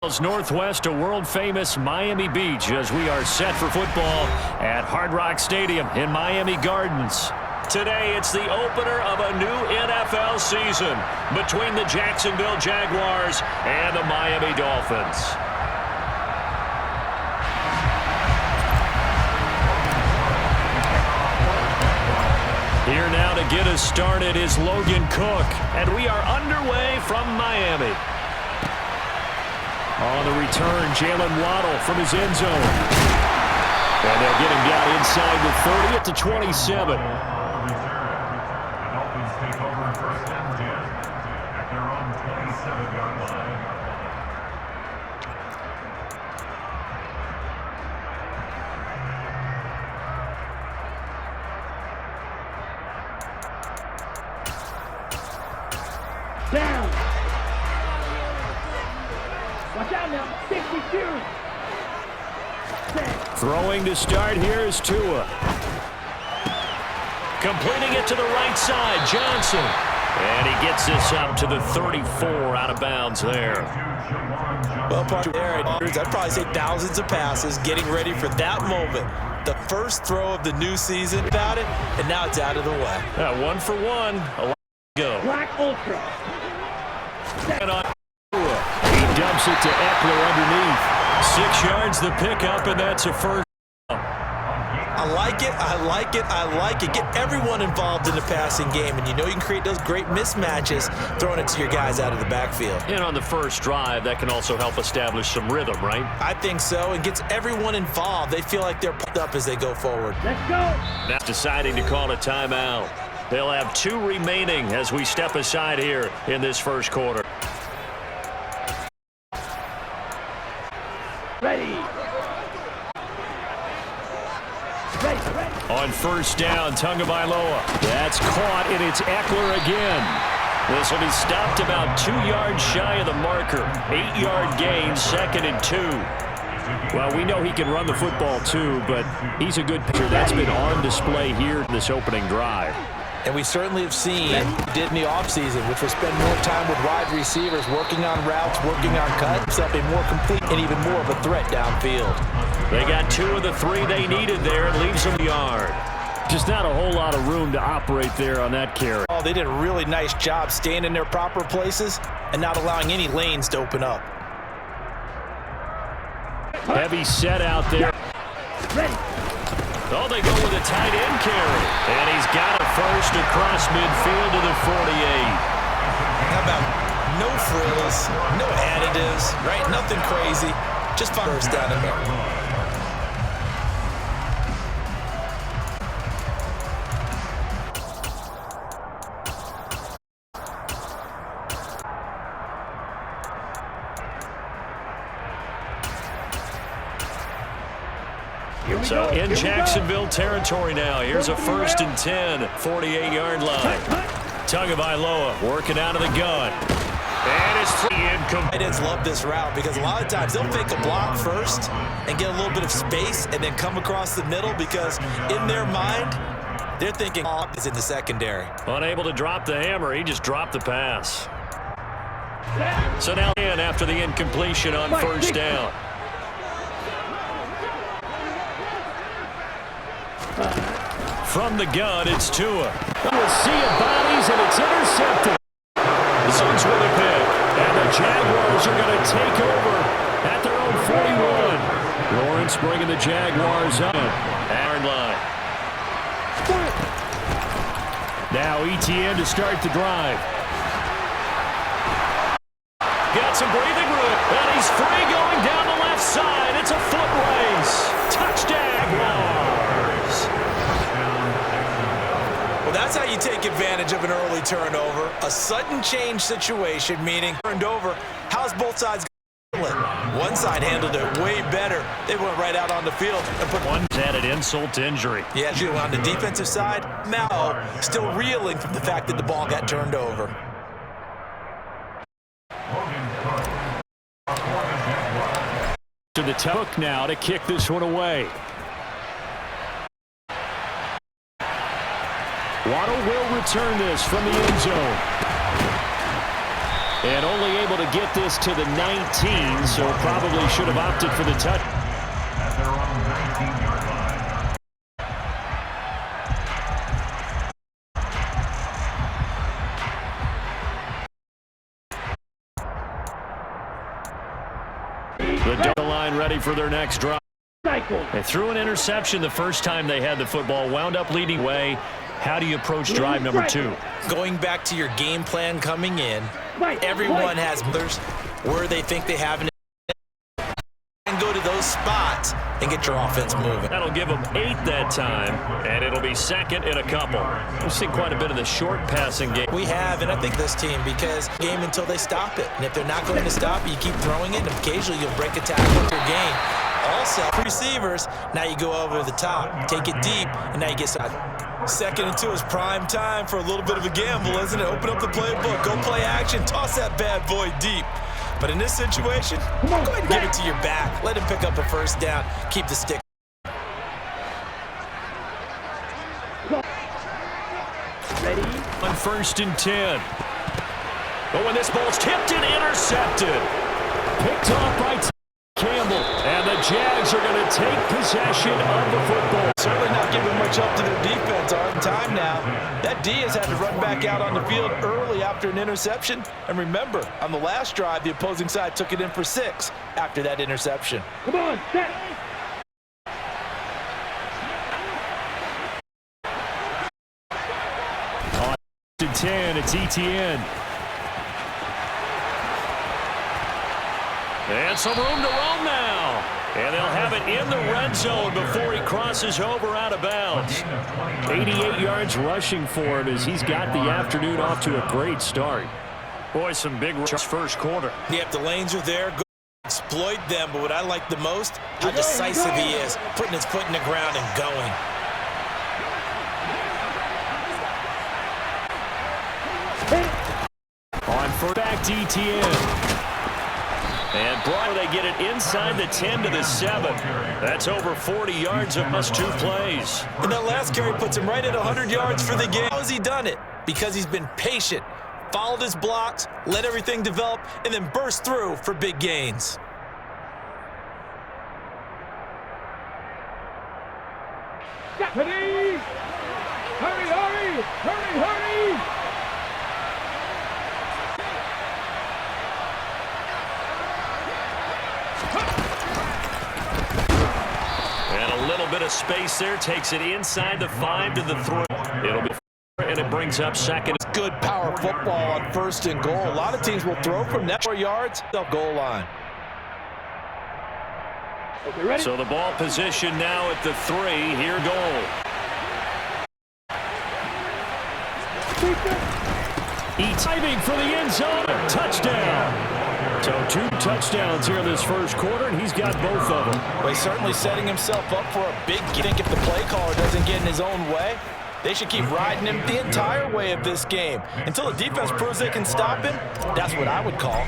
Northwest to world-famous Miami Beach as we are set for football at Hard Rock Stadium in Miami Gardens. Today, it's the opener of a new NFL season between the Jacksonville Jaguars and the Miami Dolphins. Here now to get us started is Logan Cook, and we are underway from Miami. On the return, Jalen Waddle from his end zone. And they'll get him down inside the 30 at the 27. Dolphins take over in first down at their own 27-yard line. Down. Watch out now. 62. Throwing to start here is Tua. Completing it to the right side, Johnson. And he gets this up to the 34 out of bounds there. Well, part there, I'd probably say thousands of passes getting ready for that moment. The first throw of the new season about it, and now it's out of the way. 1 for 1. A lot to go. Black Ultra. And on Tua. He dumps it to Eckler underneath. 6 yards the pickup, and that's a first. I like it, I like it, I like it. Get everyone involved in the passing game, and you know you can create those great mismatches throwing it to your guys out of the backfield. And on the first drive, that can also help establish some rhythm, right? I think so. It gets everyone involved. They feel like they're pumped up as they go forward. Let's go. Now deciding to call a timeout. They'll have 2 remaining as we step aside here in this first quarter. Ready. On first down, Tagovailoa. That's caught, and it's Eckler again. This will be stopped about 2 yards shy of the marker. 8-yard gain, 2nd and 2. Well, we know he can run the football too, but he's a good pitcher. That's been on display here in this opening drive. And we certainly have seen what he did in the offseason, which was spend more time with wide receivers, working on routes, working on cuts, up a more complete and even more of a threat downfield. They got 2 of the 3 they needed there and leaves them the yard. Just not a whole lot of room to operate there on that carry. Oh, they did a really nice job staying in their proper places and not allowing any lanes to open up. Heavy set out there. Ready. Oh, they go with a tight end carry. And he's got a first across midfield to the 48. How about no frills, no additives, right? Nothing crazy. Just first down in there. So in Jacksonville territory now. Here's a 1st and 10, 48-yard line. Tagovailoa working out of the gun. And it's incomplete. Tight ends love this route because a lot of times they'll fake a block first and get a little bit of space and then come across the middle because in their mind, they're thinking is in the secondary. Unable to drop the hammer, he just dropped the pass. So now in after the incompletion on first down. From the gun, it's Tua. A sea of bodies, and it's intercepted. The Suns with a pick, and the Jaguars are going to take over at their own 41. Lawrence bringing the Jaguars up. Iron line. Now ETN to start the drive. Got some breathing room, and he's free going down the left side. It's a foot race. Touchdown, Jaguars. Well, that's how you take advantage of an early turnover. A sudden change situation, meaning turned over. How's both sides handle it? One side handled it way better. They went right out on the field and put one added insult to injury. Yeah, on the defensive side, now still reeling from the fact that the ball got turned over. To the hook now to kick this one away. Waddle will return this from the end zone. And only able to get this to the 19, so probably should have opted for the touch. At their own 19-yard line. The line ready for their next drive. Cycle. They threw an interception the first time they had the football, wound up leading away. How do you approach drive number 2? Going back to your game plan coming in, Right. everyone has others where they think they have an and go to those spots and get your offense moving. That'll give them 8 that time, and it'll be second in a couple. We've seen quite a bit of the short passing game. We have, and I think this team, because game until they stop it. And if they're not going to stop it, you keep throwing it, and occasionally you'll break a tackle with your game. Also, receivers, now you go over the top, take it deep, and now you get second and 2 is prime time for a little bit of a gamble, isn't it? Open up the playbook, go play action, toss that bad boy deep. But in this situation, go ahead and give it to your back. Let him pick up a first down. Keep the stick. Ready. On 1st and 10. But when this ball's tipped and intercepted. Picked off by Campbell. And the Jags are going to take possession of the football. Certainly not giving much up to their defense on time now. That D has had to run back out on the field early after an interception. And remember, on the last drive, the opposing side took it in for 6 after that interception. Come on, set. On 10, it's ETN. And some room to roam now. And they'll have it in the red zone before he crosses over out of bounds. 88 yards rushing for him as he's got the afternoon off to a great start. Boy, some big rush first quarter. Yep, the lanes are there. Go exploit them, but what I like the most, how decisive he is, putting his foot in the ground and going. On for back to ETN. And brought they get it inside the 10 to the 7. That's over 40 yards of just 2 plays. And that last carry puts him right at 100 yards for the game. How has he done it? Because he's been patient, followed his blocks, let everything develop, and then burst through for big gains. Ready. Hurry, hurry, hurry, hurry. And a little bit of space there. Takes it inside the 5 to the 3. It'll be, and it brings up second. It's good power football on 1st and goal. A lot of teams will throw from that 4 yards to the goal line. Okay, ready. So the ball position now at the 3. Here goal. Diving for the end zone. Touchdown. So 2 touchdowns here in this first quarter, and he's got both of them. Well, he's certainly setting himself up for a big game. I think if the play caller doesn't get in his own way, they should keep riding him the entire way of this game. Until the defense proves they can stop him, that's what I would call.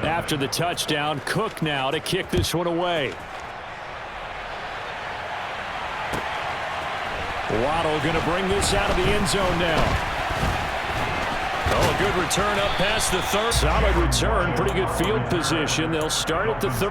After the touchdown, Cook now to kick this one away. Waddle going to bring this out of the end zone now. Oh, a good return up past the 3rd. Solid return, pretty good field position. They'll start at the 3rd.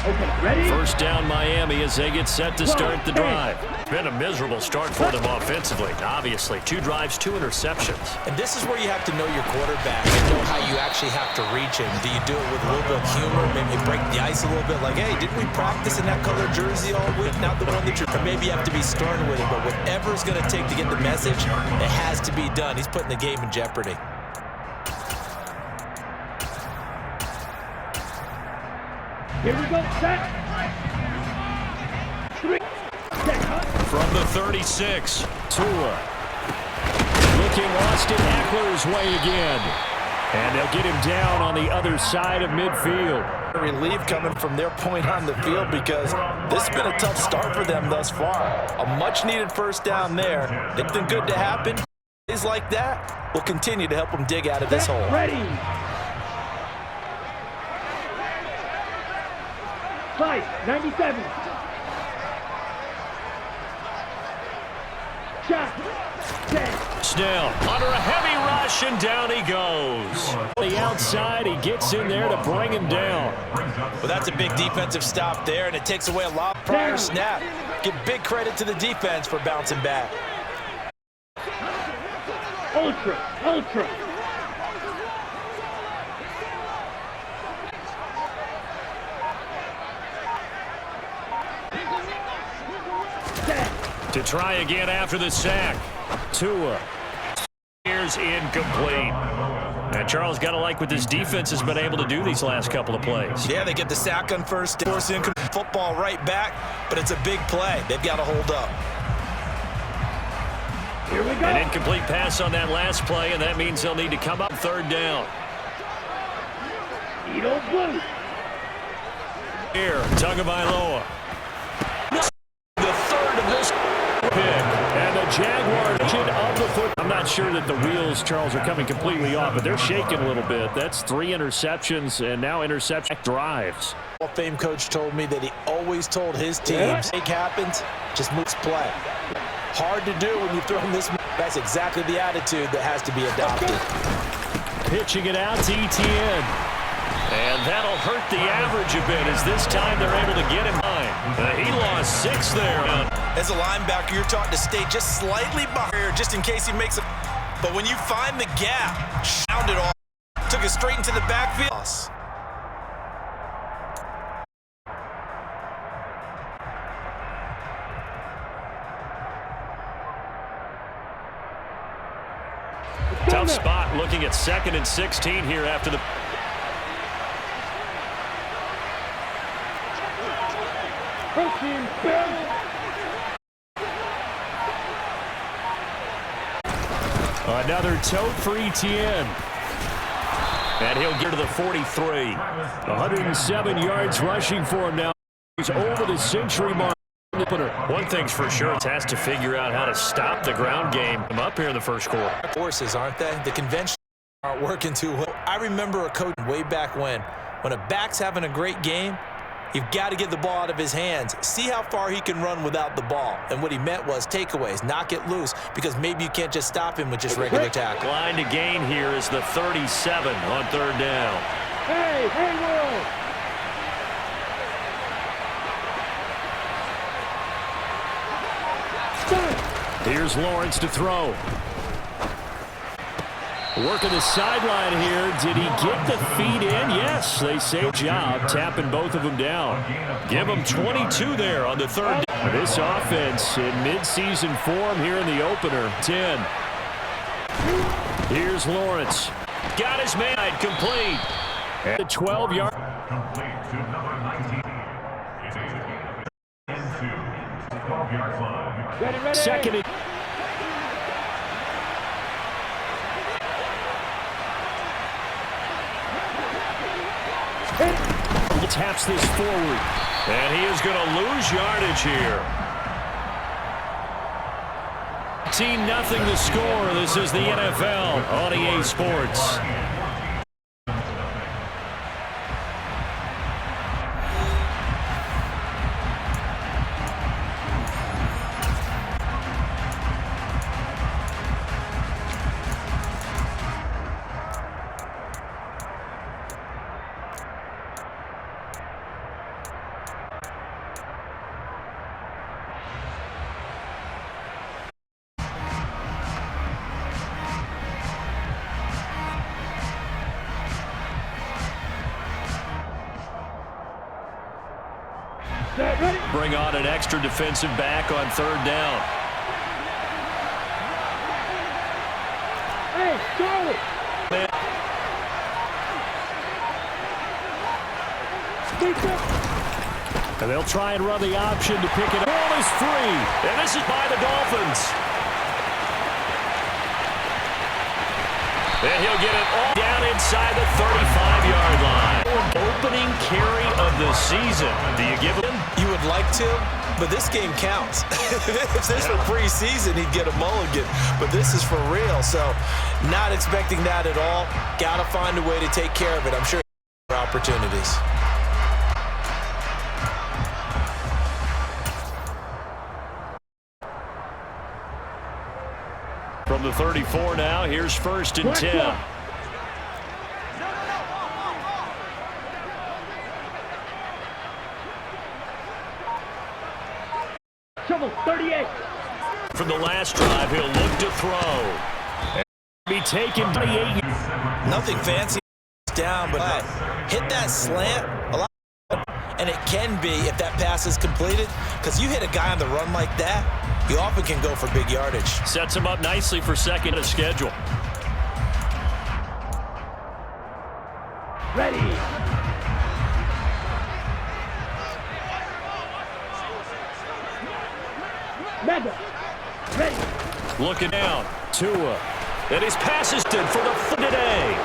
Okay, ready. First down Miami as they get set to start the drive. It's been a miserable start for them offensively. Obviously, 2 drives, 2 interceptions. And this is where you have to know your quarterback and know how you actually have to reach him. Do you do it with a little bit of humor, maybe break the ice a little bit, like, hey, didn't we practice in that color jersey all week? Not the one that you're, or maybe you have to be stern with it, but whatever it's going to take to get the message, it has to be done. He's putting the game in jeopardy. Here we go, set. 3. From the 36, Tua. Looking Austin Eckler's way again. And they'll get him down on the other side of midfield. Relief coming from their point on the field because this has been a tough start for them thus far. A much-needed first down there. Anything good to happen is like that will continue to help them dig out of this hole. Ready. 5, 97. first down. Under a heavy rush, and down he goes. On the outside, he gets in there to bring him down. Well, that's a big defensive stop there, and it takes away a lot prior snap. Give big credit to the defense for bouncing back. Ultra, ultra. To try again after the sack. Tua. Here's incomplete. And Charles, got to like what this defense has been able to do these last couple of plays. Yeah, they get the sack on first down. Force football right back, but it's a big play. They've got to hold up. Here we go. An incomplete pass on that last play, and that means they'll need to come up third down. You don't blue. Here, Tagovailoa. The third of this pick. And the Jaguars of the foot. I'm not sure that the wheels, Charles, are coming completely off, but they're shaking a little bit. That's 3 interceptions and now interception drives. Hall of Fame coach told me that he always told his teams, it happens, just moves play. Hard to do when you throw in this. That's exactly the attitude that has to be adopted. Pitching it out to Etienne. And that'll hurt the average a bit as this time they're able to get him behind. He lost 6 there. As a linebacker, you're taught to stay just slightly behind just in case he makes a. But when you find the gap, sound it off. Took it straight into the backfield. Tough spot looking at 2nd and 16 here after the. Another tote for Etienne. And he'll get to the 43. 107 yards rushing for him now. He's over the century mark. One thing's for sure, it has to figure out how to stop the ground game. I'm up here in the first quarter. Forces, aren't they? The convention aren't working too well. I remember a coach way back when a back's having a great game, you've got to get the ball out of his hands. See how far he can run without the ball. And what he meant was takeaways, knock it loose, because maybe you can't just stop him with just regular tackle. Line to gain here is the 37 on 3rd down. Hey, Will. Here's Lawrence to throw. Working the sideline here. Did he get the feet in? Yes, they say job tapping both of them down. Give them 22 there on the 3rd down. This offense in midseason form here in the opener. 10. Here's Lawrence. Got his man complete. At the 12-yard. Complete to number 19. It's into 12-yard line. Ready. 2nd and taps this forward. And he is going to lose yardage here. 18-0 the score. This is the NFL on EA Sports. Bring on an extra defensive back on 3rd down. Hey, Charlie. And they'll try and run the option to pick it up. Ball is free. And this is by the Dolphins. And he'll get it all down inside the 35-yard line. Opening carry of the season. Do you give him? You would like to, but this game counts. If this were preseason, he'd get a mulligan. But this is for real, so not expecting that at all. Got to find a way to take care of it. I'm sure there are opportunities. From the 34 now, here's 1st and 10. Shovel 38. From the last drive, he'll look to throw. Be taken 28. Nothing fancy down, but hit that slant a lot. And it can be if that pass is completed, because you hit a guy on the run like that, you often can go for big yardage. Sets him up nicely for second of schedule. Ready. Mega. Ready. Looking down. Tua. And his pass is did for the foot today.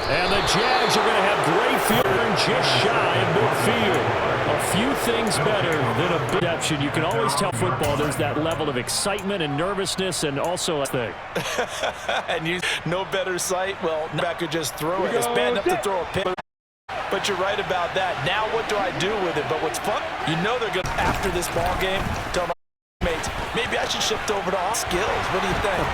And the Jags are going to have great field just shy of midfield. A few things better than a big option. You can always tell football there's that level of excitement and nervousness and also a thing. And you no better sight. Well, back could just throw it. It's bad enough to throw a pick. But you're right about that. Now what do I do with it? But what's fun, you know they're going to, after this ball game, tell my mates, maybe I should shift over to all skills. What do you think?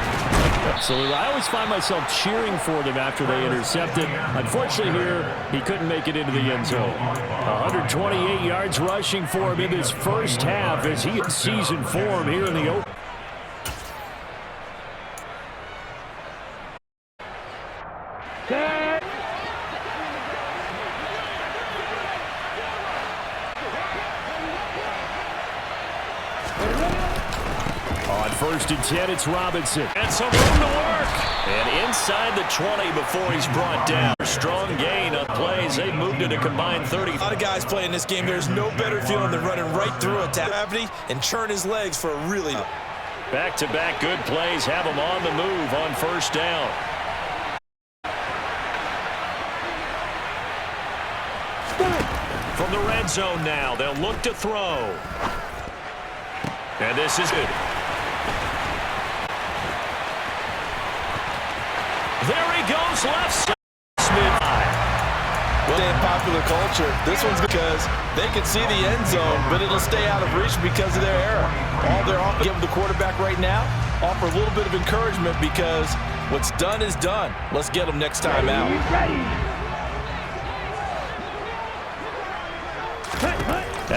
Absolutely. I always find myself cheering for them after they intercepted. Unfortunately here, he couldn't make it into the end zone. 128 yards rushing for him in this first half as he in season form here in the open. On 1st and 10, it's Robinson. And some room to work. And inside the 20 before he's brought down. Strong gain on plays. They moved it a combined 30. A lot of guys playing this game. There's no better feeling than running right through a gravity and churn his legs for a really... Back-to-back good plays have him on the move on 1st down. From the red zone now, they'll look to throw. And this is good. There he goes, left side. Well, in popular culture, this one's because they can see the end zone, but it'll stay out of reach because of their error. All they're off give the quarterback right now, offer a little bit of encouragement because what's done is done. Let's get them next time out.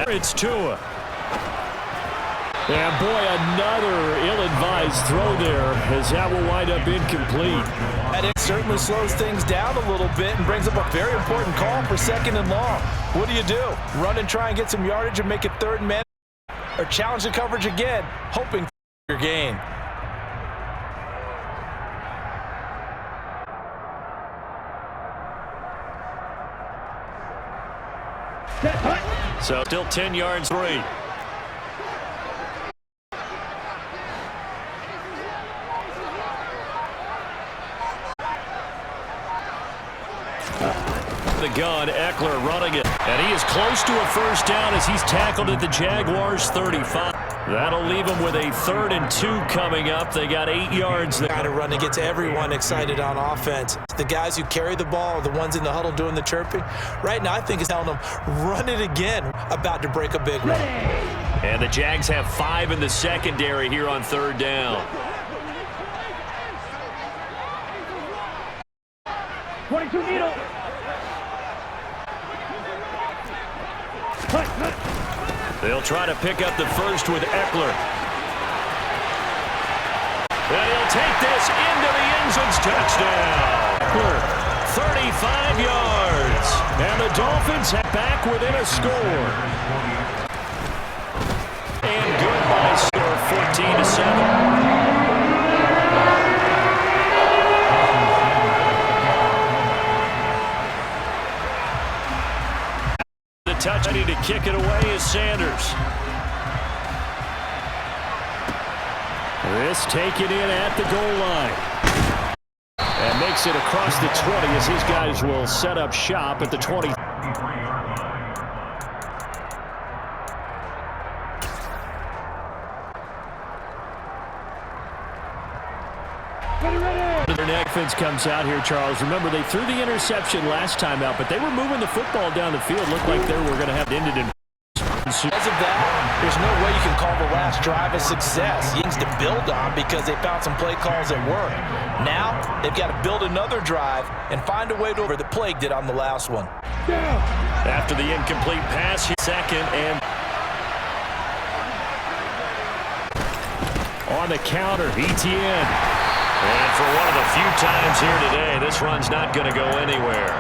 It's Tua. And boy, another ill-advised throw there as that will wind up incomplete. And it certainly slows things down a little bit and brings up a very important call for 2nd and long. What do? Run and try and get some yardage and make it 3rd and man, or challenge the coverage again, hoping for your gain. So still 10 yards free. The gun, Eckler running it. And he is close to a 1st down as he's tackled at the Jaguars 35. That'll leave him with a 3rd and 2 coming up. They got 8 yards there. Kind of run that gets everyone excited on offense. The guys who carry the ball are the ones in the huddle doing the chirping. Right now, I think it's telling them, run it again, about to break a big run. And the Jags have 5 in the secondary here on 3rd down. 22 needle. They'll try to pick up the first with Eckler. And he'll take this into the end zone's touchdown. Eckler, 35 yards. And the Dolphins have back within a score. And goodbye score, 14-7. Touch ready to kick it away is Sanders. This taken in at the goal line. And makes it across the 20 as his guys will set up shop at the 20. Their neck fence comes out here, Charles. Remember, they threw the interception last time out, but they were moving the football down the field. Looked like they were going to have it ended in. Because of that, there's no way you can call the last drive a success. Things to build on because they found some play calls that work. Now, they've got to build another drive and find a way to over the plague did on the last one. After the incomplete pass, second and on the counter, ETN. And for one of the few times here today, this run's not going to go anywhere.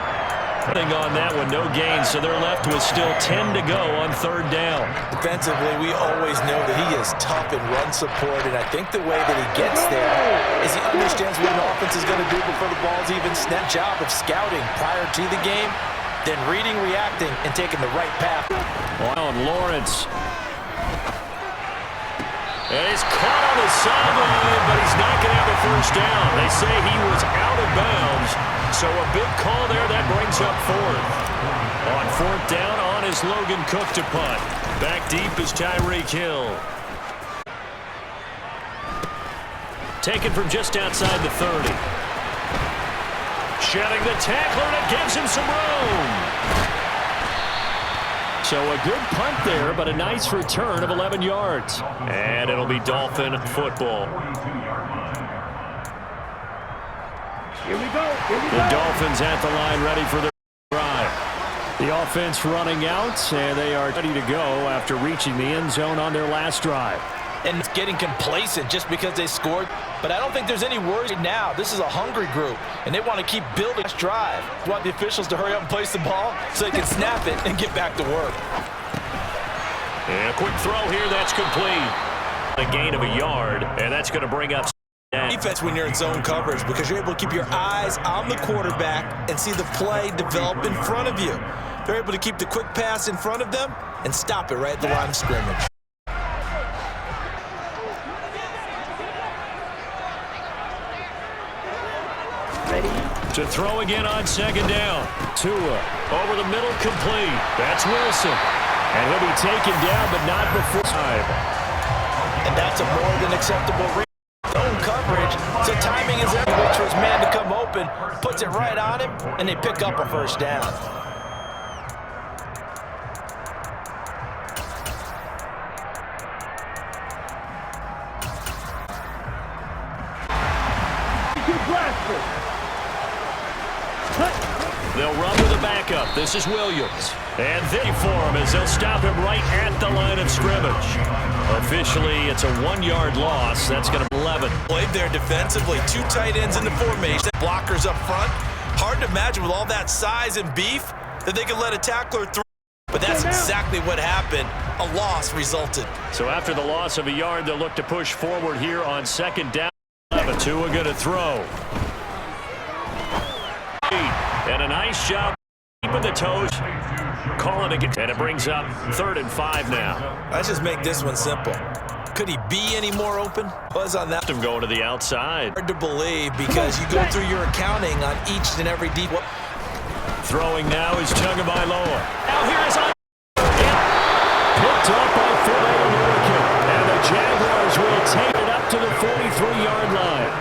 On that one, no gain, so they're left with still 10 to go on third down. Defensively, we always know that he is tough in run support, and I think the way that he gets there is he understands what an offense is going to do before the ball's even snapped. Job of scouting prior to the game, then reading, reacting, and taking the right path. On Lawrence. And he's caught on the sideline, but he's not going to have a first down. They say he was out of bounds, so a big call there. That brings up fourth. On fourth down, on is Logan Cook to punt. Back deep is Tyreek Hill. Taken from just outside the 30. Shedding the tackler, and it gives him some room. So a good punt there, but a nice return of 11 yards. And it'll be Dolphin football. Here we go. The Dolphins at the line ready for their drive. The offense running out, and they are ready to go after reaching the end zone on their last drive. And it's getting complacent just because they scored. But I don't think there's any worry now. This is a hungry group, and they want to keep building this drive. They want the officials to hurry up and place the ball so they can snap it and get back to work. And a quick throw here, that's complete. A gain of a yard, and that's going to bring up defense when you're in zone coverage because you're able to keep your eyes on the quarterback and see the play develop in front of you. They're able to keep the quick pass in front of them and stop it right at the line of scrimmage. To throw again on second down. Tua over the middle, complete. That's Wilson. And he'll be taken down, but not before time. And that's a more than acceptable read. Zone coverage, so timing is everything. Which was man to come open, puts it right on him, and they pick up a first down. They'll run with a backup. This is Williams. And they form as they'll stop him right at the line of scrimmage. Officially, it's a 1-yard loss. That's going to be 11. Played there defensively. 2 tight ends in the formation. Blockers up front. Hard to imagine with all that size and beef that they could let a tackler through. But that's exactly what happened. A loss resulted. So after the loss of a yard, they'll look to push forward here on second down. Tua going to throw. And a nice job keeping the toes. Calling again. And it brings up 3rd and 5 now. Let's just make this one simple. Could he be any more open? Was on that. Him going to the outside. Hard to believe because you go through your accounting on each and every deep. Throwing now is Tagovailoa. Now here is on. Picked up by Phil American. And the Jaguars will take it up to the 43-yard line.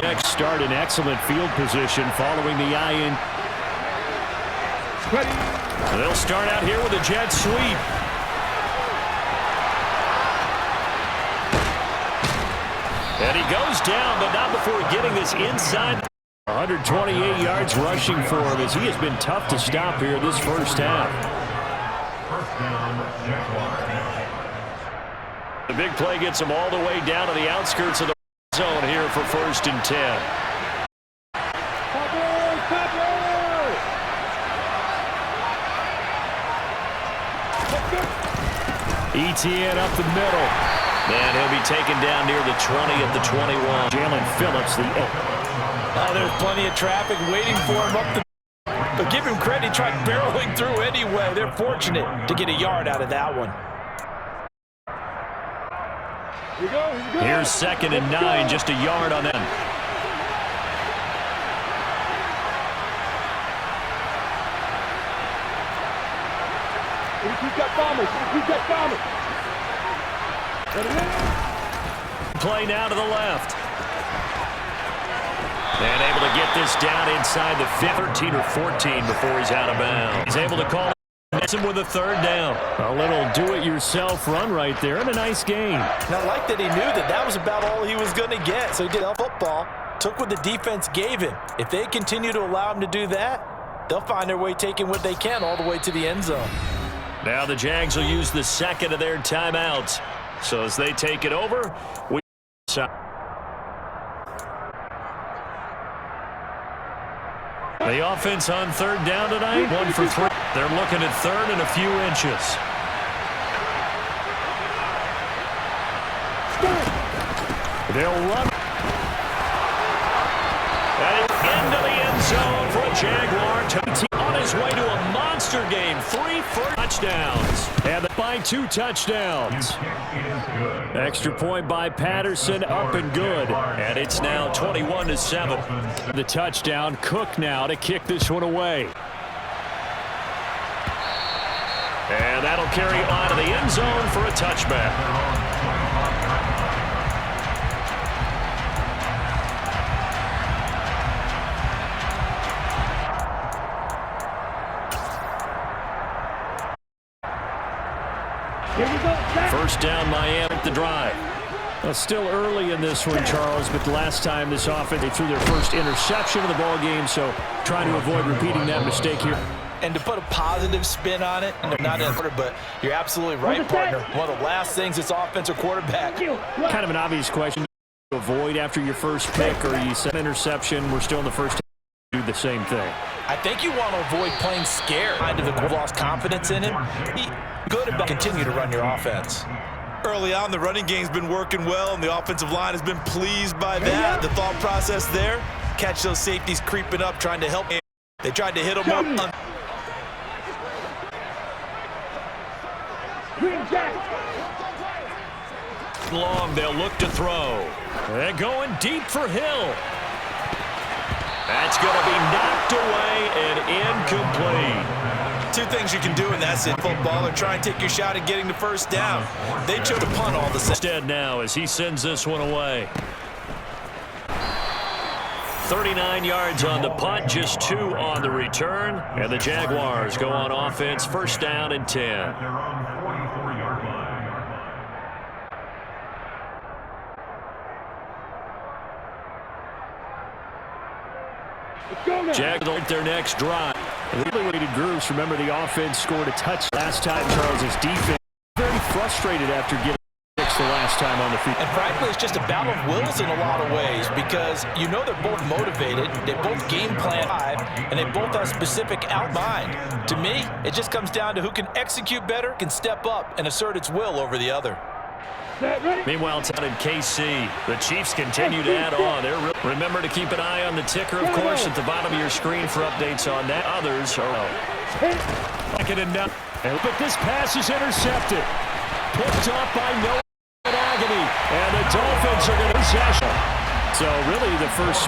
Next start in excellent field position following the eye-in. They'll start out here with a jet sweep. And he goes down, but not before getting this inside. 128 yards rushing for him as he has been tough to stop here this first half. The big play gets him all the way down to the outskirts of the zone here for 1st and 10. ETN up the middle. And he'll be taken down near the 20 at the 21. Jalen Phillips, the Oh, there's plenty of traffic waiting for him up the. But give him credit, he tried barreling through anyway. They're fortunate to get a yard out of that one. Here's 2nd and 9, just a yard on them. Play now to the left. And able to get this down inside the 13 or 14 before he's out of bounds. He's able to call it him with a third down. A little do-it-yourself run right there and a nice gain. And I like that he knew that was about all he was going to get. So he did football, took what the defense gave him. If they continue to allow him to do that, they'll find their way taking what they can all the way to the end zone. Now the Jags will use the second of their timeouts. So as they take it over, the offense on third down tonight, 1 for 3. They're looking at third and a few inches. They'll run. And into the end zone for a Jaguar. On his way to a monster game. 3 first touchdowns. And by 2 touchdowns. Extra point by Patterson, up and good. And it's now 21-7. The touchdown. Cook now to kick this one away. And that'll carry on to the end zone for a touchback. First down, Miami at the drive. Well, still early in this one, Charles, but the last time this offense, they threw their first interception of the ball game, so trying to avoid repeating that mistake here. And to put a positive spin on it, and not in order, but you're absolutely right, partner. One of the last things this offensive quarterback. Kind of an obvious question to avoid after your first pick, or you set an interception. We're still in the first. Do the same thing. I think you want to avoid playing scared. Kind of lost confidence in him. Good about continue to run your offense. Early on, the running game's been working well, and the offensive line has been pleased by that. The thought process there, catch those safeties creeping up, trying to help. They tried to hit them up. Long, they'll look to throw. They're going deep for Hill. That's going to be knocked away and incomplete. 2 things you can do in that football are try and take your shot at getting the first down. They chose to punt all the same. Instead now as he sends this one away. 39 yards on the punt, just 2 on the return. And the Jaguars go on offense, first down and 10. Jags like their next drive. Weighted groups. Remember, the offense scored a touch last time. Charles's defense very frustrated after getting fixed the last time on the field. And frankly, it's just a battle of wills in a lot of ways because you know they're both motivated, they both game plan high, and they both have specific out mind. To me, it just comes down to who can execute better, can step up and assert its will over the other. Meanwhile, down in KC, the Chiefs continue to add on. Remember to keep an eye on the ticker, of course, at the bottom of your screen for updates on that. Others are but this pass is intercepted. Picked up by Noah Agony. And the Dolphins are going to possession. So really the first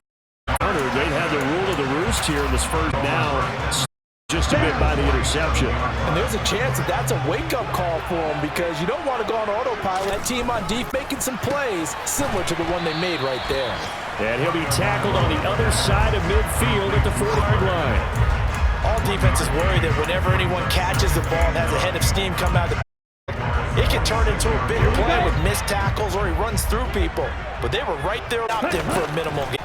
quarter, they had the rule of the roost here in this first now. Just a bit by the interception. And there's a chance that that's a wake-up call for them because you don't want to go on autopilot. That team on deep making some plays similar to the one they made right there. And he'll be tackled on the other side of midfield at the 40-yard line. All defenses worry that whenever anyone catches the ball and has a head of steam come out, it can turn into a big play with missed tackles or he runs through people. But they were right there out there for a minimal game.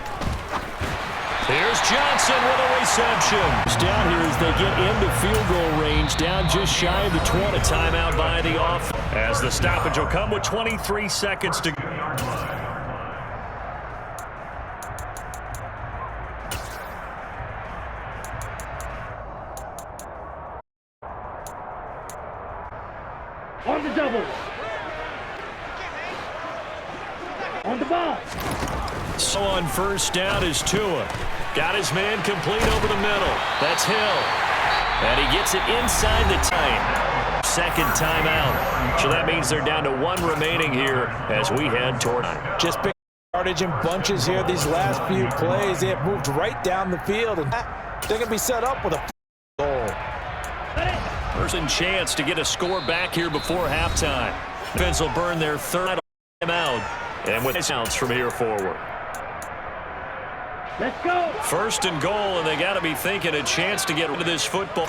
Here's Johnson with a reception. Down here as they get into field goal range, down just shy of the 20. Timeout by the off. As the stoppage will come with 23 seconds to go. On the double. On the ball. So on first down is Tua. Got his man complete over the middle. That's Hill. And he gets it inside the time. Second timeout. So that means they're down to 1 remaining here as we head toward. Just pick yardage in bunches here these last few plays. They have moved right down the field. And they're going to be set up with a goal. First chance to get a score back here before halftime. Defense will burn their third timeout. And with counts from here forward. Let's go. First and goal, and they got to be thinking a chance to get rid of this football.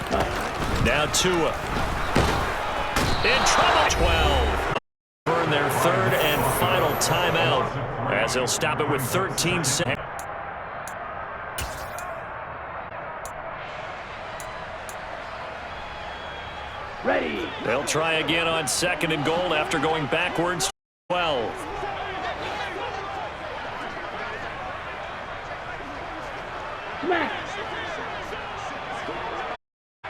Now Tua. In trouble. 12. Burn their third and final timeout as they'll stop it with 13 seconds. Ready. They'll try again on 2nd and goal after going backwards. 12. Smack.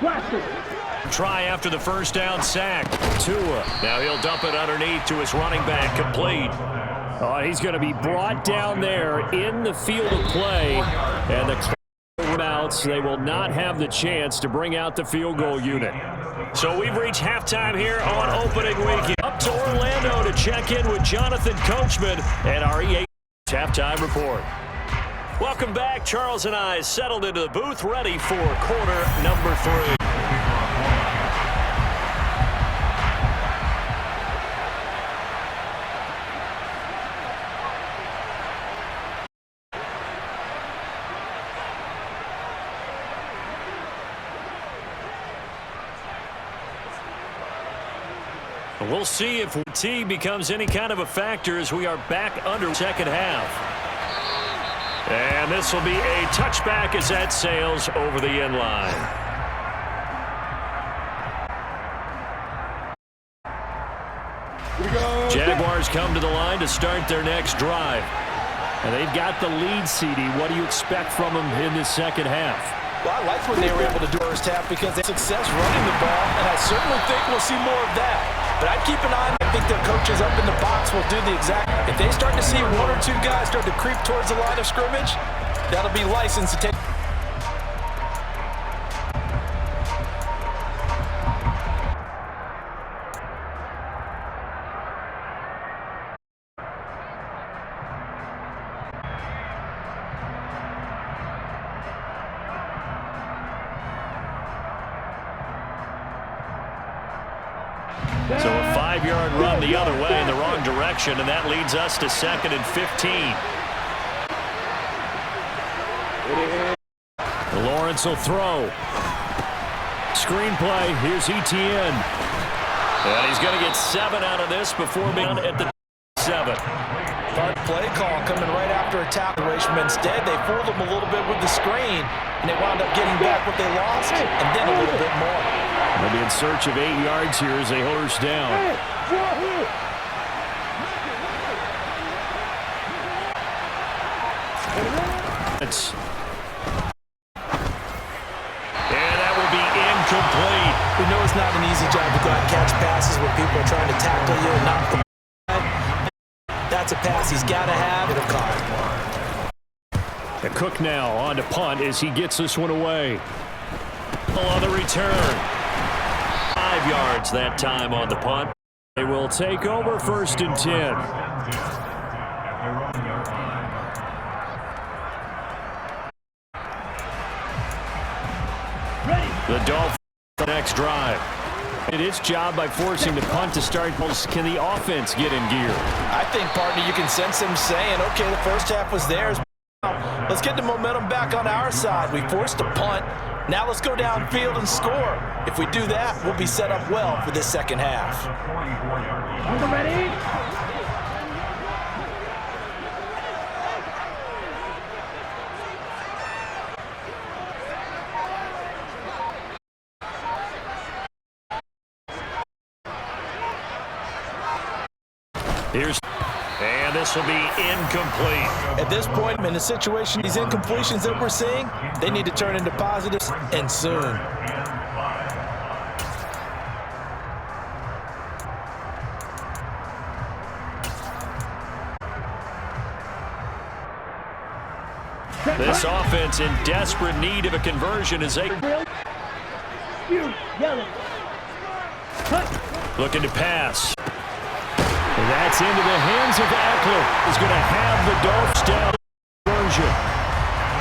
Blaster. Try after the first down sack. Tua. Now he'll dump it underneath to his running back. Complete. Oh, he's going to be brought down there in the field of play. And the timeouts, they will not have the chance to bring out the field goal unit. So we've reached halftime here on opening weekend. Up to Orlando to check in with Jonathan Coachman and our EA halftime report. Welcome back. Charles and I settled into the booth, ready for quarter number 3. We'll see if T becomes any kind of a factor as we are back under second half. And this will be a touchback as that sails over the end line. Jaguars come to the line to start their next drive. And they've got the lead, CD. What do you expect from them in the second half? Well, I like what they were able to do first half because they had success running the ball, and I certainly think we'll see more of that. But I'd keep an eye on. I think their coaches up in the box will do the exact. If they start to see 1 or 2 guys start to creep towards the line of scrimmage, that'll be licensed to take. So a 5-yard run the other way in the wrong direction, and that leads us to 2nd and 15. Lawrence will throw. Screenplay. Here's ETN. And he's going to get 7 out of this before being at the 7. Hard play call coming right after a tackle. Instead, they fooled him a little bit with the screen, and they wound up getting back what they lost, and then a little bit more. They'll be in search of 8 yards here as they hold us down. And that will be incomplete. We know it's not an easy job to go out and catch passes when people are trying to tackle you and knock them. That's a pass he's got to have. It'll caught. The Cook now on to punt as he gets this one away. On the return. 5 yards that time on the punt. They will take over 1st and 10. The Dolphins next drive. It is job by forcing the punt to start. Can the offense get in gear? I think, partner, you can sense them saying, okay, the first half was theirs. Let's get the momentum back on our side. We forced a punt. Now let's go downfield and score. If we do that, we'll be set up well for this second half. Ready? And this will be incomplete. At this point, in the situation, these incompletions that we're seeing, they need to turn into positives, and soon. This offense in desperate need of a conversion as they looking to pass. And that's into the hands of Eckler. He's going to have the Dolphins down conversion.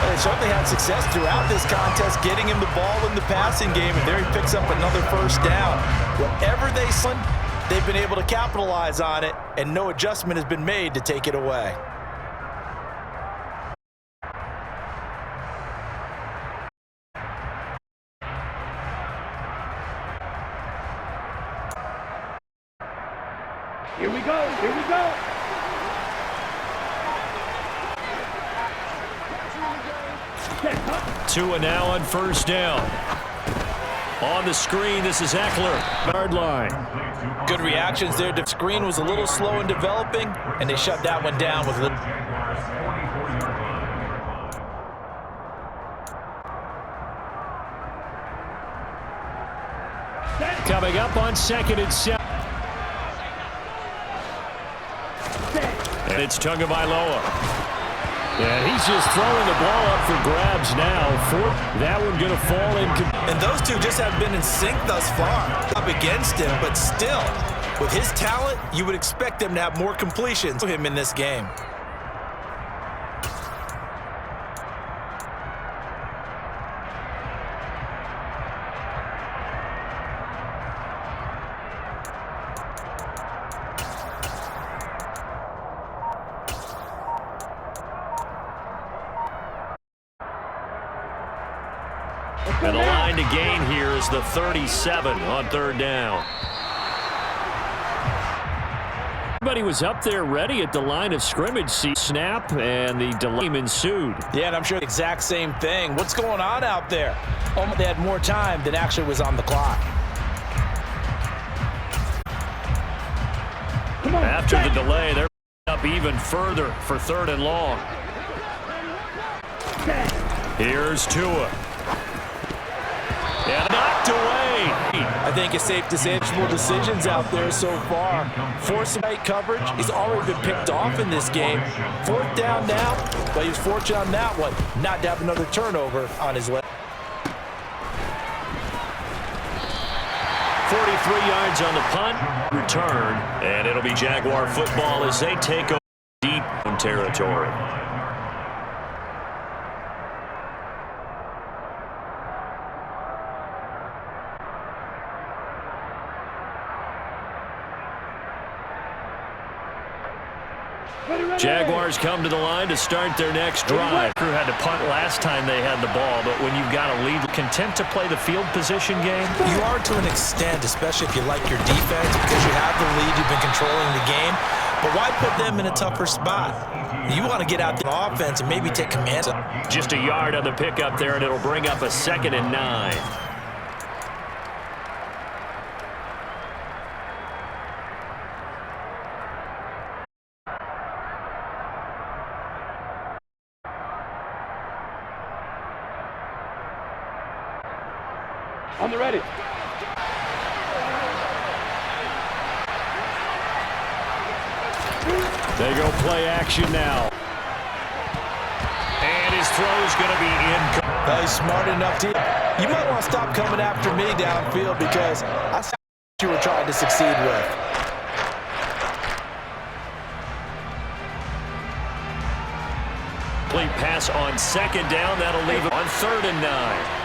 They certainly had success throughout this contest, getting him the ball in the passing game, and there he picks up another first down. Whatever they send, they've been able to capitalize on it, and no adjustment has been made to take it away. Tua now on first down. On the screen, this is Eckler. Yard line. Good reactions there. The screen was a little slow in developing, and they shut that one down with a little. Coming up on 2nd and 7. And it's Tagovailoa. And he's just throwing the ball up for grabs now. That one going to fall in. And those two just have been in sync thus far. Up against him, but still, with his talent, you would expect them to have more completions for him in this game. And the line to gain here is the 37 on 3rd down. Everybody was up there ready at the line of scrimmage. Snap, and the delay ensued. Yeah, and I'm sure the exact same thing. What's going on out there? They had more time than actually was on the clock. After the delay, they're up even further for 3rd and long. Here's Tua. And knocked away. I think it's safe to say there's more decisions out there so far. Forcing tight coverage. He's already been picked off in this game. 4th down now, but he was fortunate on that one not to have another turnover on his way. 43 yards on the punt. Return. And it'll be Jaguar football as they take over deep in territory. Jaguars come to the line to start their next drive. Crew had to punt last time they had the ball, but when you've got a lead, content to play the field position game? You are to an extent, especially if you like your defense, because you have the lead, you've been controlling the game. But why put them in a tougher spot? You want to get out the offense and maybe take command. Just a yard on the pickup there, and it'll bring up a 2nd and 9. On the ready. They go play action now. And his throw's going to be in. He's smart enough to. You might want to stop coming after me downfield because I saw what you were trying to succeed with. Complete pass on 2nd down. That'll leave it on 3rd and 9.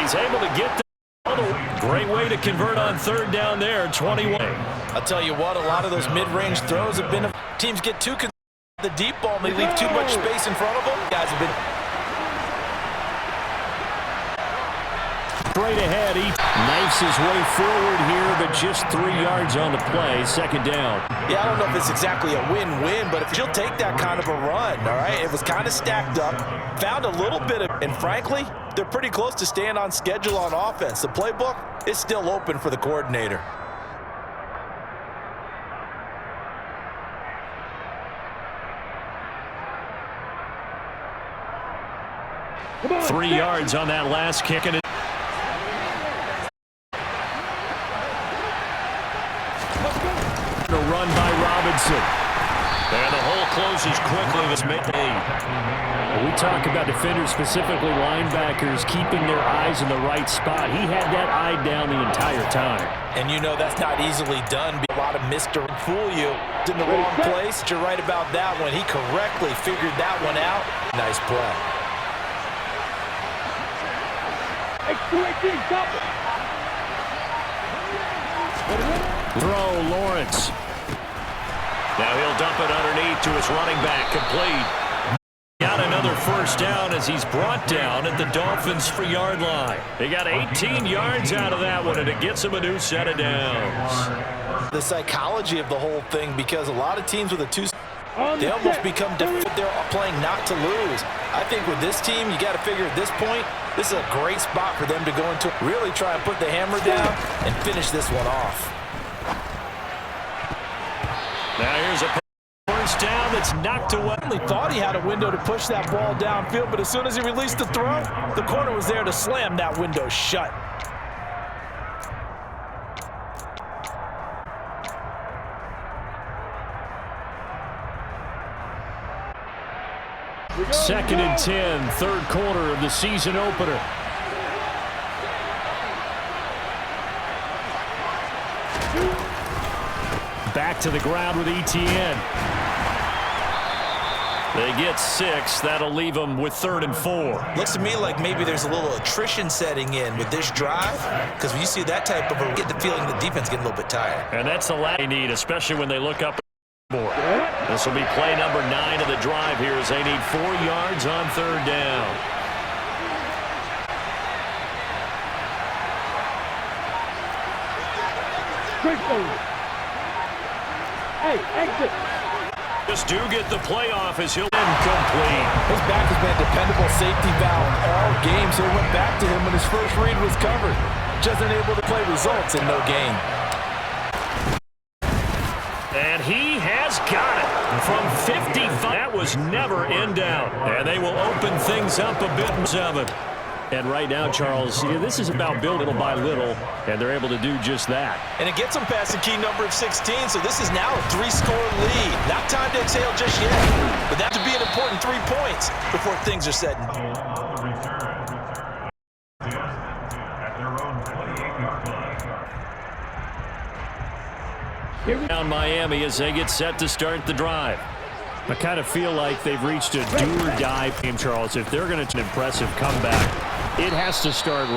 He's able to get the great way to convert on 3rd down there, 21. I'll tell you what, a lot of those mid-range throws have been. Teams get too concerned with the deep ball and they leave too much space in front of them. Guys have been straight ahead. He knifes his way forward here, but just 3 yards on the play. 2nd down. Yeah, I don't know if it's exactly a win-win, but if she'll take that kind of a run, all right? It was kind of stacked up, found a little bit of, and frankly, they're pretty close to staying on schedule on offense. The playbook is still open for the coordinator. Come on, 3 yards on that last kick. And a run by Robinson. And the hole closes quickly. This we talk about defenders, specifically linebackers, keeping their eyes in the right spot. He had that eye down the entire time. And you know that's not easily done. A lot of Mr. Fool you in the wrong place. You're right about that one. He correctly figured that one out. Nice play. Throw, Lawrence. Now he'll dump it underneath to his running back. Complete. Got another another first down as he's brought down at the Dolphins' 3-yard line. They got 18 yards out of that one, and it gets him a new set of downs. The psychology of the whole thing, because a lot of teams with a two, they almost become defensive. They're playing not to lose. I think with this team, you got to figure at this point, this is a great spot for them to go into, really try and put the hammer down and finish this one off. Now here's a first down that's knocked away. He thought he had a window to push that ball downfield, but as soon as he released the throw, the corner was there to slam that window shut. Second and 10, third quarter of the season opener. Back to the ground with ETN. They get 6. That'll leave them with 3rd and 4. Looks to me like maybe there's a little attrition setting in with this drive, because when you see that type of get the feeling the defense getting a little bit tired. And that's the last they need, especially when they look up. This will be play number 9 of the drive here as they need 4 yards on 3rd down. Hey, exit. Just do get the playoff as he'll incomplete. His back has been a dependable safety valve all game, so it went back to him when his first read was covered. Just unable to play results in no game. And he has got it from 55. That was never in doubt. And they will open things up a bit in 7. And right now, Charles, this is about building little by little, and they're able to do just that. And it gets them past the key number of 16, so this is now a 3-score lead. Not time to exhale just yet, but that would be an important 3 points before things are set. Down Miami as they get set to start the drive. I kind of feel like they've reached a do-or-die game, Charles. If they're going to an impressive comeback, it has to start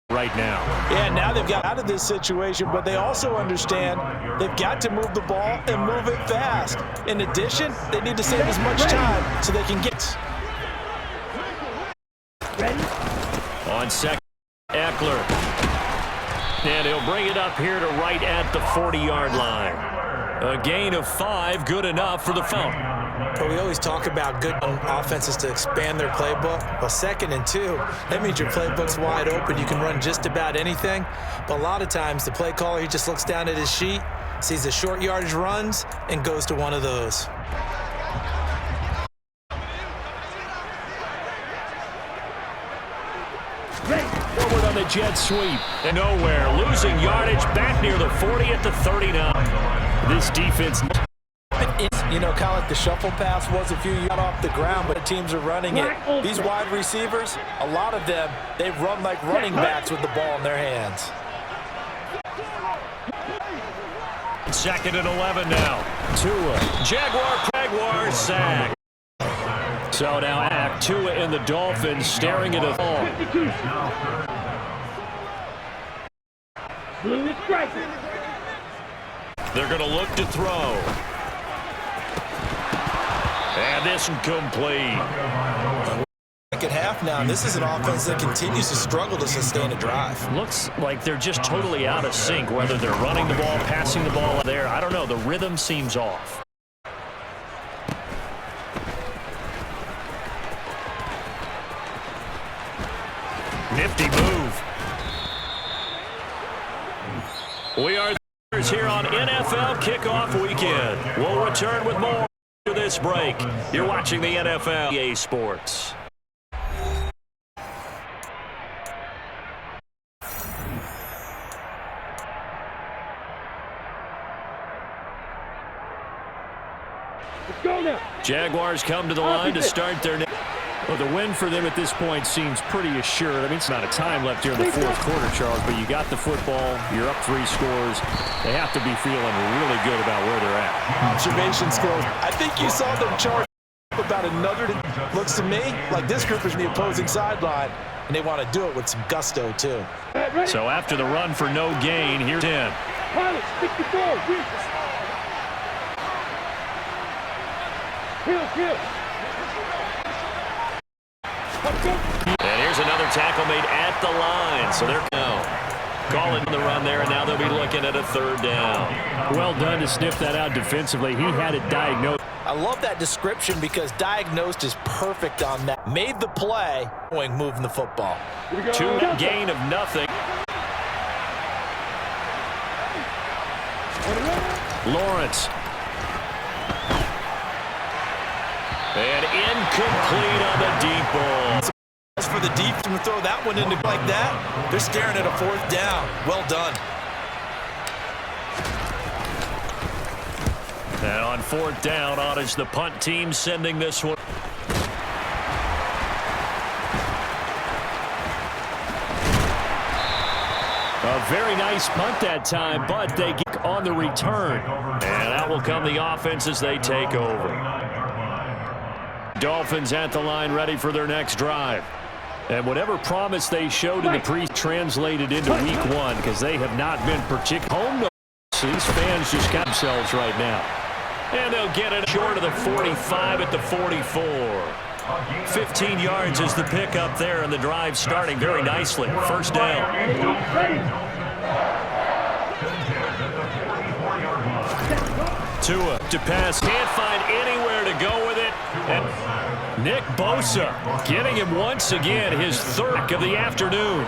right now. Yeah, now they've got out of this situation, but they also understand they've got to move the ball and move it fast. In addition, they need to save as much time so they can get. On second, Eckler. And he'll bring it up here to right at the 40-yard line. A gain of 5, good enough for the phone. But we always talk about good offenses to expand their playbook. Well, 2nd and 2, that means your playbook's wide open. You can run just about anything. But a lot of times, the play caller, he just looks down at his sheet, sees the short yardage runs, and goes to one of those. Forward on the jet sweep. And nowhere. Losing yardage back near the 40 at the 39. This defense... You know, kind of like the shuffle pass was a few yards off the ground, but the teams are running it. These wide receivers, a lot of them, they run like running backs with the ball in their hands. 2nd and 11 now. Tua. Jaguar sack. So now Tua and the Dolphins staring at a ball. Blue is striking. They're going to look to throw. And this incomplete. Second half now, and this is an offense that continues to struggle to sustain a drive. Looks like they're just totally out of sync, whether they're running the ball, passing the ball there. I don't know. The rhythm seems off. Nifty move. We are here on NFL Kickoff Weekend. We'll return with more after this break. You're watching the NFL EA Sports. Let's go now. Jaguars come to the line to start their next. Well, the win for them at this point seems pretty assured. I mean, it's not a time left here in the 4th quarter, Charles, but you got the football. You're up 3 scores. They have to be feeling really good about where they're at. Observation skills. I think you saw them charge about another. Looks to me like this group is on the opposing sideline, and they want to do it with some gusto, too. So after the run for no gain, here's 10. Pilot, stick the ball. Hill. And here's another tackle made at the line. So they're now calling the run there, and now they'll be looking at a third down. Well done to sniff that out defensively. He had it diagnosed. I love that description because diagnosed is perfect on that. Made the play, moving the football. Two gain of nothing. Lawrence. And incomplete on the deep ball. For the deep to throw that one into like that, they're staring at a fourth down. Well done. And on fourth down, on is the punt team sending this one. A very nice punt that time, but they get on the return. And out will come the offense as they take over. Dolphins at the line, ready for their next drive. And whatever promise they showed in the translated into week one, because they have not been particularly home. So these fans just got themselves right now. And they'll get it short of the 45 at the 44. 15 yards is the pickup there, and the drive starting very nicely. First down. Tua to pass. Can't find anywhere to go with it. And Nick Bosa getting him once again, his third of the afternoon.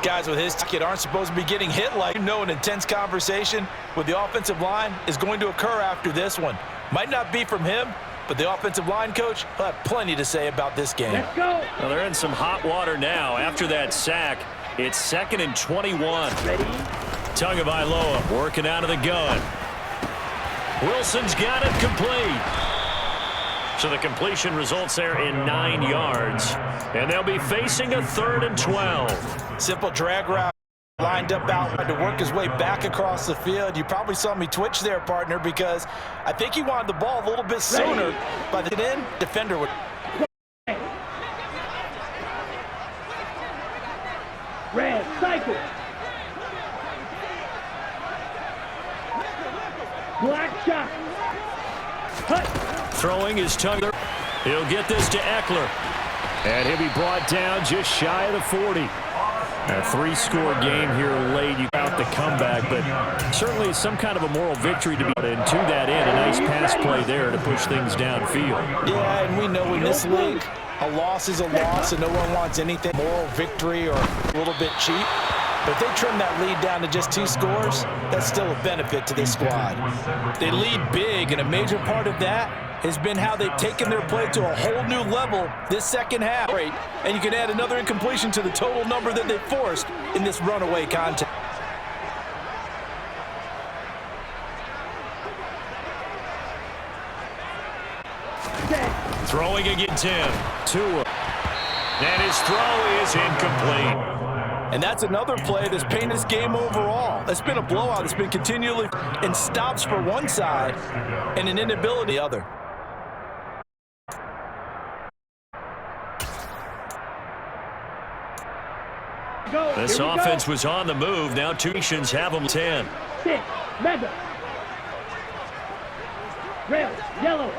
Guys with his ticket aren't supposed to be getting hit like an intense conversation with the offensive line is going to occur after this one. Might not be from him, but the offensive line coach will have plenty to say about this game. Let's go. Well, they're in some hot water now. After that sack, it's 2nd and 21. Ready? Tagovailoa working out of the gun. Wilson's got it complete. So the completion results there in 9 yards. And they'll be facing a 3rd and 12. Simple drag route. Lined up out to work his way back across the field. You probably saw me twitch there, partner, because I think he wanted the ball a little bit sooner. By the end, defender would. Red, cycle. Black shot. Hut. Throwing his tongue. He'll get this to Eckler. And he'll be brought down just shy of the 40. A 3-score game here late. You got the comeback, but certainly some kind of a moral victory to be put in. To that end, a nice pass play there to push things downfield. Yeah, and we know in this league, a loss is a loss, and no one wants anything moral victory or a little bit cheap. But if they trim that lead down to just 2 scores, that's still a benefit to this squad. They lead big, and a major part of that has been how they've taken their play to a whole new level this second half. And you can add another incompletion to the total number that they forced in this runaway contest. Throwing again, Tim. Tua. And his throw is incomplete. And that's another play that's painted this game overall. It's been a blowout. It's been continually and stops for one side and an inability the other. This offense was on the move. Now two nations have them 10. 6, mega. Rail, yellow.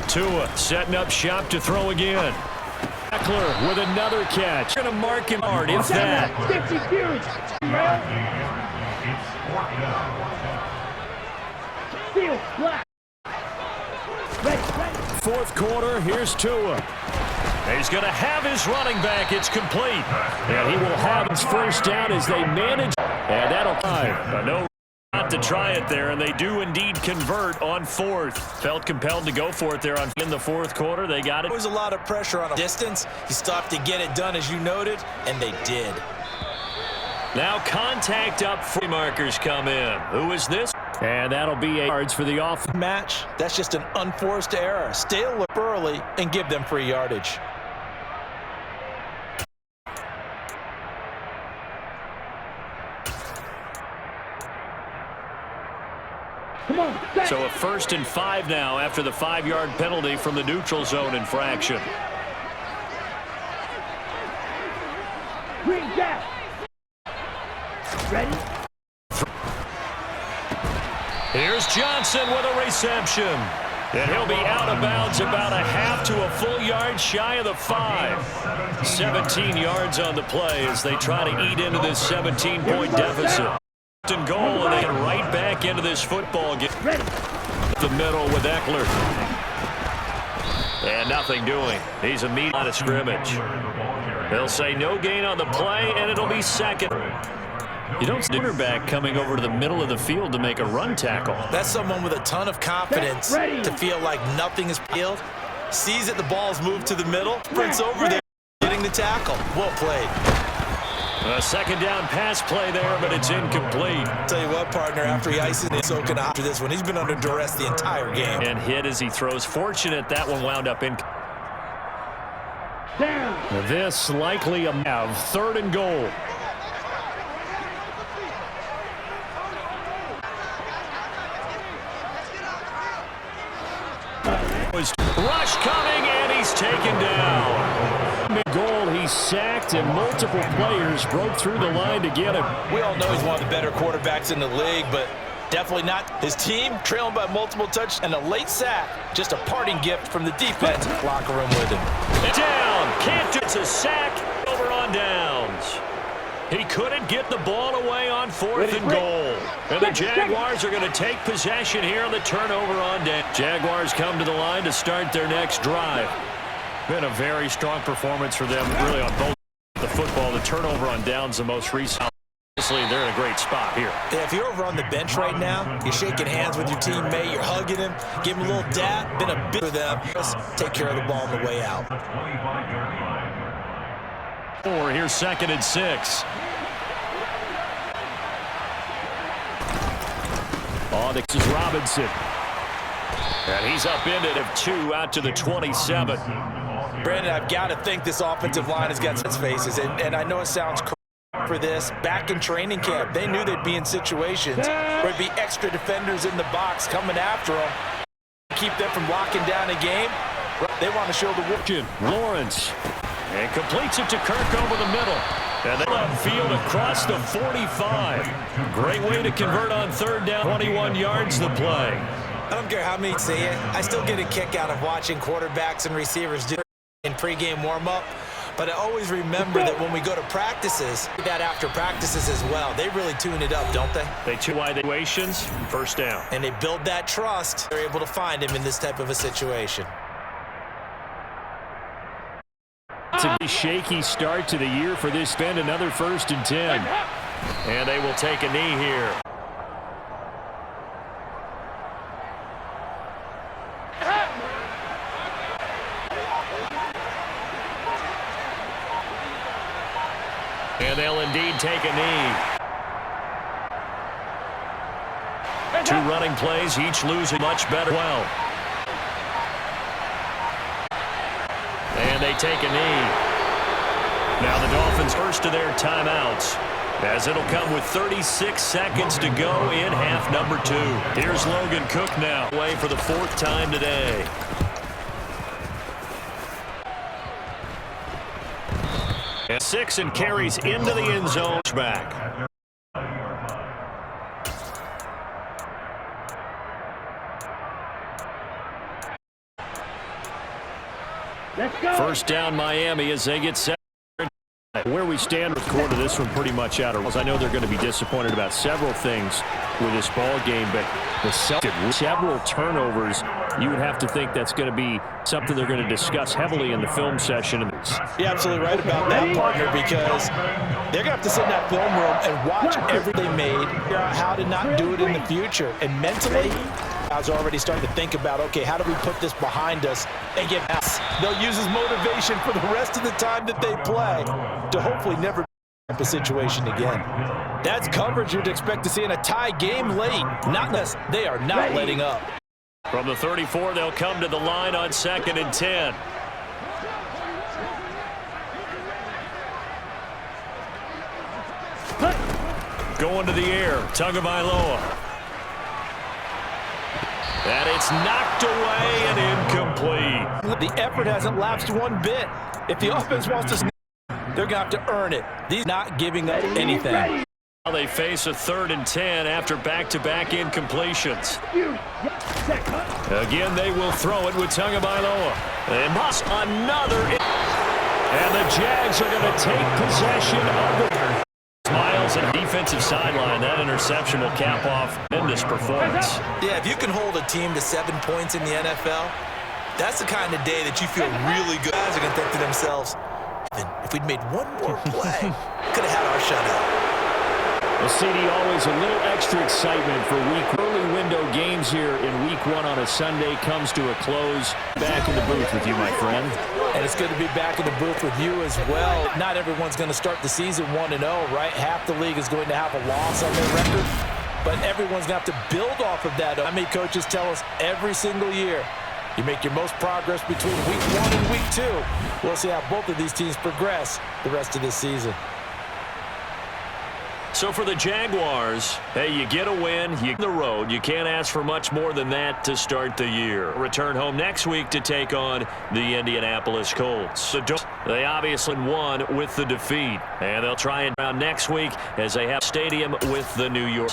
Tua setting up shop to throw again. Eckler with another catch. Going to mark him hard, if that. 50 Fury. Steel, black. Ready. Fourth quarter, here's Tua. He's going to have his running back. It's complete. And he will have his first down as they manage. And that'll time. No not to try it there, and they do indeed convert on 4th. Felt compelled to go for it there in the 4th quarter. They got it. There was a lot of pressure on a distance. You stopped to get it done, as you noted, and they did. Now contact up. Free markers come in. Who is this? And that'll be a yards for the off match. That's just an unforced error. Stay alert early and give them free yardage. So a 1st and 5 now after the 5-yard penalty from the neutral zone infraction. Green Jack. Ready? Here's Johnson with a reception. And he'll be out of bounds about a half to a full yard shy of the 5. 17 yards on the play as they try to eat into this 17-point deficit. And goal, and they get right back into this football game. The middle with Eckler. And nothing doing. He's a meat on a scrimmage. They'll say no gain on the play, and it'll be second. You don't see a quarterback coming over to the middle of the field to make a run tackle. That's someone with a ton of confidence to feel like nothing is peeled. Sees that the ball's moved to the middle, sprints over there, getting the tackle. Well played. A second down pass play there, but it's incomplete. Tell you what, partner, after he ices it, soaking after this one, he's been under duress the entire game. And hit as he throws. Fortunate that one wound up in. This likely a 3rd and goal. Rush coming, and he's taken down. Mid-goal, he's sacked, and multiple players broke through the line to get him. We all know he's one of the better quarterbacks in the league, but definitely not. His team trailing by multiple touchdowns and a late sack. Just a parting gift from the defense locker room with him. Down. Can't do. It's a sack. Over on downs. He couldn't get the ball away on 4th and goal. And the Jaguars are going to take possession here on the turnover on down. Jaguars come to the line to start their next drive. Been a very strong performance for them, really, on both the football. The turnover on downs, the most recent. Obviously, they're in a great spot here. Yeah, if you're over on the bench right now, you're shaking hands with your teammate, you're hugging him, give him a little dap. Been a bit for them. Just take care of the ball on the way out. Here's 2nd and 6. Oh, this is Robinson. And he's up in it of 2 out to the 27. Brandon, I've got to think this offensive line has got some faces, and I know it sounds crazy for this. Back in training camp, they knew they'd be in situations where it'd be extra defenders in the box coming after them. Keep them from locking down a game. They want to show the work. Lawrence. And completes it to Kirk over the middle. And they left field across the 45. Great way to convert on 3rd down. 21 yards the play. I don't care how many say it. I still get a kick out of watching quarterbacks and receivers do in pregame warm-up. But I always remember that when we go to practices, that after practices as well, they really tune it up, don't they? They two wide situations, 1st down. And they build that trust. They're able to find him in this type of a situation. It's a shaky start to the year for this bend. Another 1st and 10. And they will take a knee here. And they'll indeed take a knee. 2 running plays, each losing much better. Well. And they take a knee. Now the Dolphins first to their timeouts, as it'll come with 36 seconds to go in half number 2. Here's Logan Cook now, away for the 4th time today. And 6 and carries into the end zone. Back. First down Miami as they get set. Where we stand with quarter, this one pretty much out of. I know they're going to be disappointed about several things with this ball game, but the several turnovers, you would have to think that's going to be something they're going to discuss heavily in the film session. You're absolutely right about that, partner, because they're going to have to sit in that film room and watch everything they made, figure out how to not do it in the future. And mentally, guys are already starting to think about, okay, how do we put this behind us and get past? They'll use as motivation for the rest of the time that they play to hopefully never be in a situation again. That's coverage you'd expect to see in a tie game late. Not unless they are not letting up. From the 34, they'll come to the line on 2nd and 10. Going to the air, Tagovailoa. And it's knocked away and incomplete. The effort hasn't lapsed one bit. If the offense wants to, they're going to have to earn it. These not giving up anything. Now they face a 3rd and 10 after back-to-back incompletions. Again, they will throw it with Tagovailoa. And Moss, another. And the Jags are going to take possession of the Miles and defensive sideline. That interception will cap off tremendous performance. Yeah, if you can hold a team to 7 points in the NFL, that's the kind of day that you feel really good. Guys are going to think to themselves, if we'd made one more play, could have had our shutout. Well, CD, always a little extra excitement for early window games here in Week 1 on a Sunday comes to a close. Back in the booth with you, my friend. And it's good to be back in the booth with you as well. Not everyone's going to start the season 1-0, right? Half the league is going to have a loss on their record, but everyone's going to have to build off of that. I mean, coaches tell us every single year, you make your most progress between Week 1 and Week 2. We'll see how both of these teams progress the rest of this season. So for the Jaguars, hey, you get a win, you the road. You can't ask for much more than that to start the year. Return home next week to take on the Indianapolis Colts. They obviously won with the defeat, and they'll try and round next week as they have stadium with the New York.